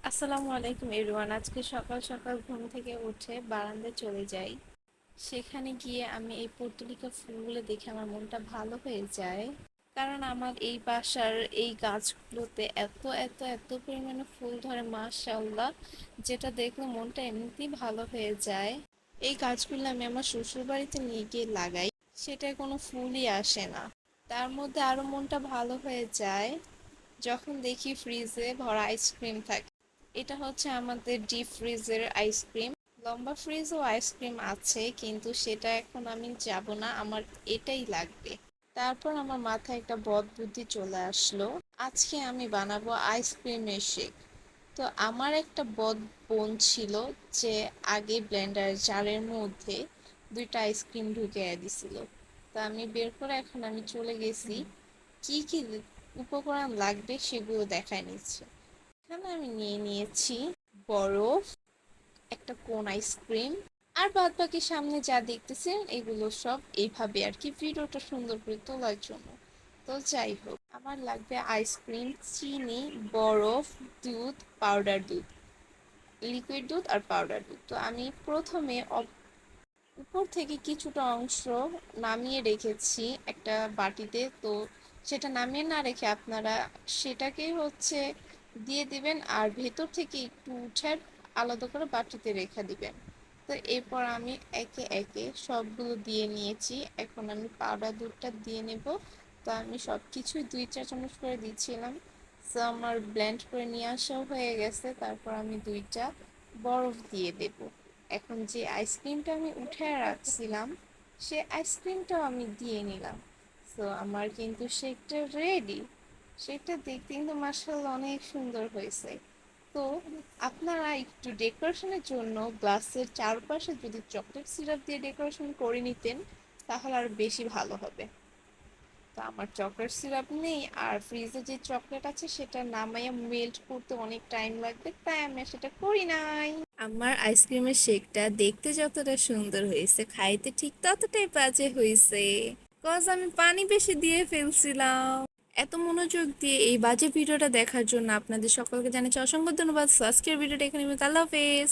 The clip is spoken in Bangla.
আসসালামু আলাইকুম এভরিওয়ান। আজকে সকাল সকাল ঘুম থেকে উঠে বারান্দায় চলে যাই। সেখানে গিয়ে আমি এই পর্তুলিকা ফুলগুলো দেখে আমার মনটা ভালো হয়ে যায়। কারণ আমার এই বাসার এই গাছগুলোতে এত এত এত পরিমাণে ফুল ধরে মাশাআল্লাহ, যেটা দেখলে মনটা এমনিতেই ভালো হয়ে যায়। এই গাছগুলো আমি আমার শ্বশুর বাড়িতে নিয়ে গিয়ে লাগাই, সেটায় কোনো ফুলই আসে না। তার মধ্যে আরো মনটা ভালো হয়ে যায় যখন দেখি ফ্রিজে ভরা আইসক্রিম থাকে। এটা হচ্ছে আমাদের ডিপ ফ্রিজের আইসক্রিম। লম্বা ফ্রিজও আইসক্রিম আছে, কিন্তু সেটা এখন আমি যাব না, আমার এটাই লাগবে। তারপর আমার মাথায় একটা বদ বুদ্ধি চলে আসলো, আজকে আমি বানাবো আইসক্রিমের শেক। তো আমার একটা বদ বোন ছিল যে আগে ব্লেন্ডার জারের মধ্যে দুইটা আইসক্রিম ঢুকিয়ে দিছিল। তা আমি বের করে এখন আমি চলে গেছি কি কি উপকরণ লাগবে সেগুলো দেখায় নিচ্ছে। এখানে আমি নিয়ে নিয়েছি বরফ, একটা কোন আইসক্রিম, আর বাদ বাকি সামনে যা দেখতেছেন এগুলো সব এইভাবে আর কি ভিডিওটা সুন্দর করে তোলার জন্য। তো যাই হোক, আমার লাগবে আইসক্রিম, চিনি, বরফ, দুধ, পাউডার দুধ, লিকুইড দুধ আর পাউডার দুধ। তো আমি প্রথমে উপর থেকে কিছুটা অংশ নামিয়ে রেখেছি একটা বাটিতে। তো সেটা নামিয়ে না রেখে আপনারা সেটাকেই দিয়ে দিবেন, আর ভেতর থেকে একটু উঠে আলাদা করে বাটিতে রেখে দিবেন। তো এরপর আমি একে একে সবগুলো দিয়ে নিয়েছি, এখন আমি পাউডার দুধটা দিয়ে নেব। তো আমি সব কিছুই 2 চা চামচ করে দিচ্ছিলাম। তো আমার ব্লেন্ড করে নিয়ে আসাও হয়ে গেছে, তারপর আমি 2টা বরফ দিয়ে দেব। এখন যে আইসক্রিমটা আমি উঠে রাখছিলাম সে আইসক্রিমটাও আমি দিয়ে নিলাম। তো আমার কিন্তু শেকটা রেডি। শেকটা দেখতে কিন্তু মাশাআল্লাহ অনেক সুন্দর হয়েছে। তো আপনারা একটু ডেকোরেশনের জন্য গ্লাসের চারপাশে যদি চকলেট সিরাপ দিয়ে ডেকোরেশন করে নিতেন তাহলে আর বেশি ভালো হবে। তো আমার চকলেট সিরাপ নেই, আর ফ্রিজে যে চকলেট আছে সেটা নামাইয়া মেল্ট করতে অনেক টাইম লাগবে, তাই আমি সেটা করি নাই। আমার আইসক্রিমের শেকটা দেখতে যতটা সুন্দর হয়েছে, খাইতে ঠিক ততটাই বাজে হয়েছে, কজ আমি পানি বেশি দিয়ে ফেলছিলাম। এত মনোযোগ দিয়ে এই বাজে ভিডিওটা দেখার জন্য আপনাদের সকলকে জানাচ্ছি অসংখ্য ধন্যবাদ। আজকের ভিডিওটা এখানে আল্লাহ হাফেজ।